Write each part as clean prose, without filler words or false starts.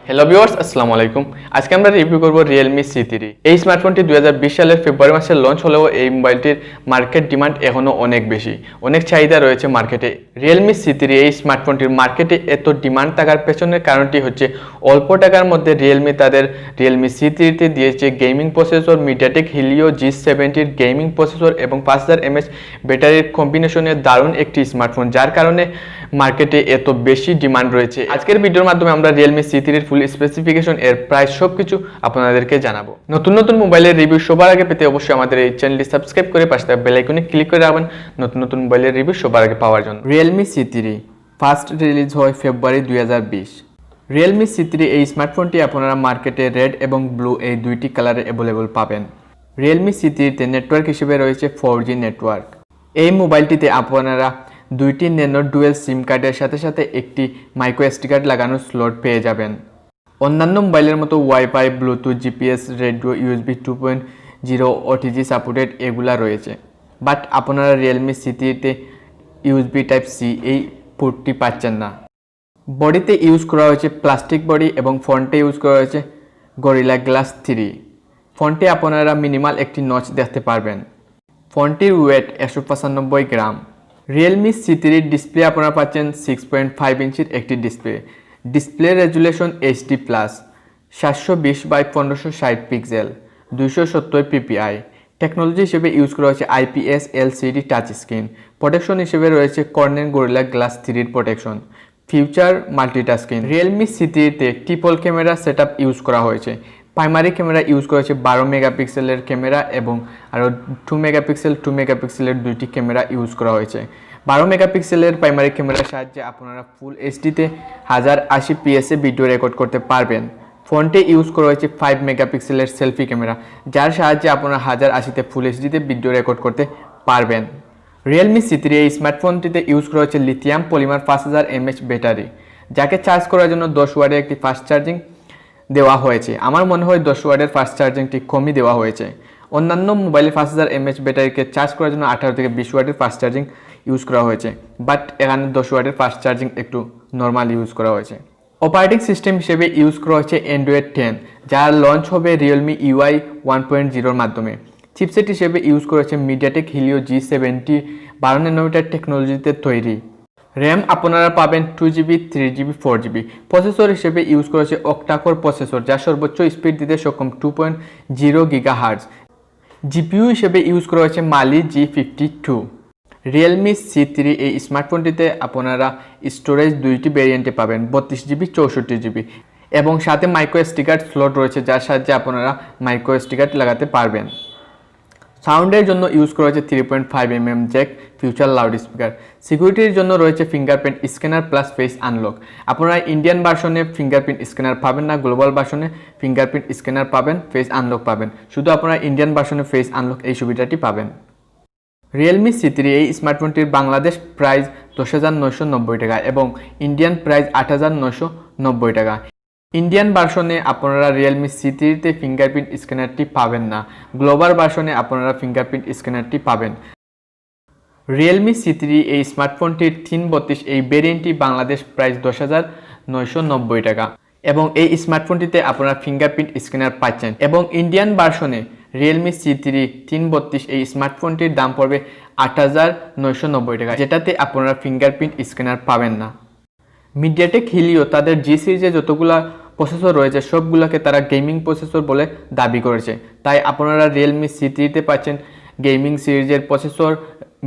Hello viewers, আসসালামু আলাইকুম। আজকে আমরা রিভিউ করব Realme C3। এই স্মার্টফোনটি 2020 সালের ফেব্রুয়ারি মাসে লঞ্চ হলেও এই মোবাইলটির মার্কেট ডিমান্ড এখনও অনেক বেশি, অনেক চাহিদা রয়েছে মার্কেটে। Realme C3 এই স্মার্টফোনটির মার্কেটে এত ডিমান্ড থাকার পেছনের কারণটি হচ্ছে অল্প টাকার মধ্যে Realme তাদের Realme C3-তে দিয়েছে গেমিং প্রসেসর, মিডিয়াটেক হিলিও G70-র গেমিং প্রসেসর এবং 5000 mAh ব্যাটারির কম্বিনেশনে দারুণ একটি স্মার্টফোন, যার কারণে মার্কেটে এত বেশি ডিমান্ড রয়েছে। আজকের ভিডিওর মাধ্যমে আমরা Realme C3-র ফুল স্পেসিফিকেশন, এর প্রাইস সবকিছু আপনাদেরকে জানাবো। নতুন মোবাইলের রিভিউ সবার আগে পেতে অবশ্যই আমাদের এই চ্যানেলটি সাবস্ক্রাইব করে পাশে থাকা বেল আইকনে ক্লিক করে রাখবেন নতুন মোবাইলের রিভিউ সবার আগে পাওয়ার জন্য। Realme C3 ফার্স্ট রিলিজ হয় ফেব্রুয়ারি 2020। Realme C3 এই স্মার্টফোনটি আপনারা মার্কেটে রেড এবং ব্লু এই দুইটি কালারে অ্যাভেলেবল পাবেন। Realme C3-তে নেটওয়ার্ক হিসেবে রয়েছে 4G নেটওয়ার্ক। এই মোবাইলটিতে আপনারা দুইটি ন্যানো ডুয়েল সিম কার্ডের সাথে সাথে একটি মাইক্রো এসডি কার্ড লাগানোর স্লট পেয়ে যাবেন। অন্যান্য মোবাইলের মতো wifi, Bluetooth, GPS, radio, USB 2.0, OTG supported এগুলা রয়েছে, বাট আপনারা Realme C3-তে USB Type-C এই পোর্টটি পাচ্ছেন না। বডিতে ইউজ করা হয়েছে প্লাস্টিক বডি এবং ফ্রন্টে ইউজ করা হয়েছে গরিলা গ্লাস 3। ফ্রন্টে আপনারা মিনিমাল একটি নচ দেখতে পারবেন। ফোনটির ওয়েট 195 গ্রাম। Realme C3 ডিসপ্লে আপনারা পাচ্ছেন 6.5 ইঞ্চির একটি display resolution HD+, 720x1560 pixel, 270 ppi। Technology হিসেবে ইউজ করা হয়েছে IPS LCD touch screen. Protection হিসেবে রয়েছে কর্নিং গরিলা গ্লাস 3-র প্রোটেকশন। Future multitasking. Realme C3-তে ট্রিপল ক্যামেরা সেটআপ ইউজ করা হয়েছে। প্রাইমারি ক্যামেরা ইউজ করা হয়েছে 12 মেগাপিক্সেলের ক্যামেরা এবং আরও 2 মেগাপিক্সেলের দুইটি ক্যামেরা ইউজ করা হয়েছে। 12 মেগাপিক্সেলের প্রাইমারি ক্যামেরার সাহায্যে আপনারা ফুল এইচডিতে 1080p ভিডিও রেকর্ড করতে পারবেন। ফোনটি ইউজ করা হয়েছে 5 মেগাপিক্সেলের সেলফি ক্যামেরা, যার সাহায্যে আপনারা 1080তে ফুল এইচডিতে ভিডিও রেকর্ড করতে পারবেন। Realme C3 এই স্মার্টফোনটিতে ইউজ করা হয়েছে লিথিয়াম পলিমার 5000 mAh ব্যাটারি, যাকে চার্জ করার জন্য 10 ওয়াটের একটি ফাস্ট চার্জিং দেওয়া হয়েছে। আমার মনে হয় 10 ওয়াটের ফাস্ট চার্জিংটি কমই দেওয়া হয়েছে। অন্যান্য মোবাইলে 5000 mAh ব্যাটারিকে চার্জ করার জন্য 18 থেকে 20 ওয়াটের ফাস্ট চার্জিং ইউজ করা হয়েছে, বাট এখানে 10 ওয়াটের ফাস্ট চার্জিং একটু নর্মাল ইউজ করা হয়েছে। অপারেটিং সিস্টেম হিসেবে ইউজ করা হয়েছে Android 10, যার লঞ্চ হবে Realme UI 1.0-র মাধ্যমে। চিপসেট হিসেবে ইউজ করা হয়েছে মিডিয়াটেক হিলিও G70 12 ন্যানোমিটার টেকনোলজিতে তৈরি। র্যাম আপনারা পাবেন 2GB, 3GB, 4GB। প্রসেসর হিসেবে ইউজ করেছে অক্টাকোর প্রসেসর, যা সর্বোচ্চ স্পিড দিতে সক্ষম 2.0 GHz। জিপিইউ হিসেবে ইউজ করা হয়েছে মালি G52। Realme C3 এই স্মার্টফোনটিতে আপনারা স্টোরেজ দুইটি ভেরিয়েন্টে পাবেন, 32GB, 64GB, এবং সাথে মাইক্রো এসডি কার্ড স্লট রয়েছে, যার সাহায্যে আপনারা মাইক্রো এসডি কার্ড লাগাতে পারবেন। সাউন্ডের জন্য ইউজ করা হয়েছে 3.5mm Jack future loud speaker. সিকিউরিটির জন্য রয়েছে fingerprint scanner plus face unlock. আপনারা ইন্ডিয়ান ভার্সনে ফিঙ্গারপ্রিন্ট স্ক্যানার পাবেন না, গ্লোবাল ভার্সনে ফিঙ্গারপ্রিন্ট স্ক্যানার পাবেন, ফেস আনলক পাবেন। শুধু আপনারা ইন্ডিয়ান ভার্সনে ফেস আনলক এই সুবিধাটি পাবেন। Realme C3 এই স্মার্টফোনটির বাংলাদেশ প্রাইস 10,990 টাকা এবং ইন্ডিয়ান প্রাইস 8,990 টাকা। ইন্ডিয়ান ভার্সনে আপনারা Realme C3-তে ফিঙ্গারপ্রিন্ট স্ক্যানারটি পাবেন না, গ্লোবাল ভার্সনে আপনারা ফিঙ্গারপ্রিন্ট স্ক্যানারটি পাবেন। Realme C3 এই স্মার্টফোনটির 332 এই ভেরিয়েন্টটি বাংলাদেশ প্রাইস 10,990 টাকা এবং এই স্মার্টফোনটিতে আপনারা ফিঙ্গারপ্রিন্ট স্ক্যানার পাচ্ছেন। এবং ইন্ডিয়ান ভার্সনে Realme C3 332 এই স্মার্টফোনটির দাম পড়বে 8,990 টাকা, যেটাতে আপনারা ফিঙ্গারপ্রিন্ট স্ক্যানার পাবেন না। মিডিয়াটেক হিলিও তাদের G সিরিজে যতগুলা প্রসেসর রয়েছে সবগুলোকে তারা গেমিং প্রসেসর বলে দাবি করেছে, তাই আপনারা Realme C3-তে পাচ্ছেন গেমিং সিরিজের processor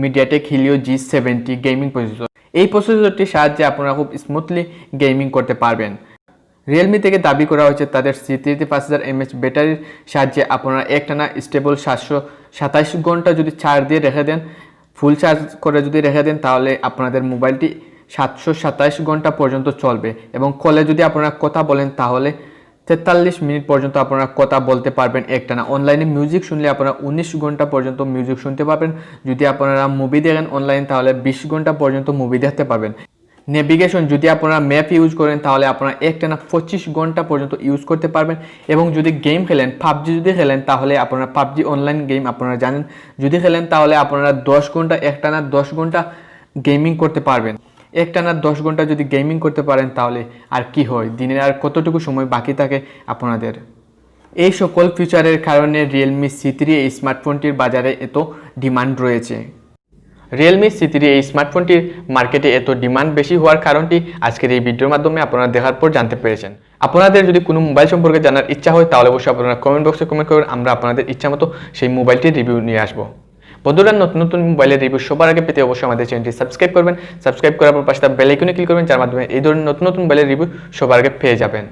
MediaTek Helio G70 gaming processor. এই প্রসেসরটির সাহায্যে আপনারা খুব স্মুথলি গেমিং করতে পারবেন। Realme থেকে দাবি করা হয়েছে তাদের C3-তে 5000 mAh ব্যাটারির সাহায্যে আপনারা একটানা স্টেবল 727 ঘন্টা যদি চার্জ দিয়ে রেখে দেন, ফুল চার্জ করে যদি রেখে দেন, তাহলে আপনাদের মোবাইলটি 727 ঘন্টা পর্যন্ত চলবে। এবং কলে যদি আপনারা কথা বলেন তাহলে 43 মিনিট পর্যন্ত আপনারা কথা বলতে পারবেন একটানা। অনলাইনে মিউজিক শুনলে আপনারা 19 ঘন্টা পর্যন্ত মিউজিক শুনতে পারবেন। যদি আপনারা মুভি দেখেন অনলাইন তাহলে 20 ঘন্টা পর্যন্ত মুভি দেখতে পারবেন। নেভিগেশন যদি আপনারা ম্যাপ ইউজ করেন তাহলে আপনারা একটানা 25 ঘন্টা পর্যন্ত ইউজ করতে পারবেন। এবং যদি গেম খেলেন, পাবজি যদি খেলেন তাহলে আপনারা পাবজি অনলাইন গেম আপনারা জানেন, যদি খেলেন তাহলে আপনারা 10 ঘন্টা একটানা 10 ঘন্টা গেমিং করতে পারবেন। একটানা 10 ঘন্টা যদি গেমিং করতে পারেন তাহলে আর কি হয়, দিনের আর কতটুকু সময় বাকি থাকে আপনাদের। এই সকল ফিচারের কারণে Realme C3 এই স্মার্টফোনটির বাজারে এত ডিমান্ড রয়েছে। Realme C3 এই স্মার্টফোনটির মার্কেটে এত ডিমান্ড বেশি হওয়ার কারণটি আজকের এই ভিডিওর মাধ্যমে আপনারা দেখার পর জানতে পেরেছেন। আপনাদের যদি কোনো মোবাইল সম্পর্কে জানার ইচ্ছা হয় তাহলে অবশ্যই আপনারা কমেন্ট বক্সে কমেন্ট করবেন, আমরা আপনাদের ইচ্ছা মতো সেই মোবাইলটির রিভিউ নিয়ে আসবো। বন্ধুরা, নতুন নতুন মোবাইলের রিভিউ সবার আগে পেতে অবশ্যই আমাদের চ্যানেলটি সাবস্ক্রাইব করবেন। সাবস্ক্রাইব করার পর পাশে বেল আইকনে ক্লিক করবেন, যার মাধ্যমে এই ধরনের নতুন নতুন মোবাইলের রিভিউ সবার আগে পেয়ে যাবেন।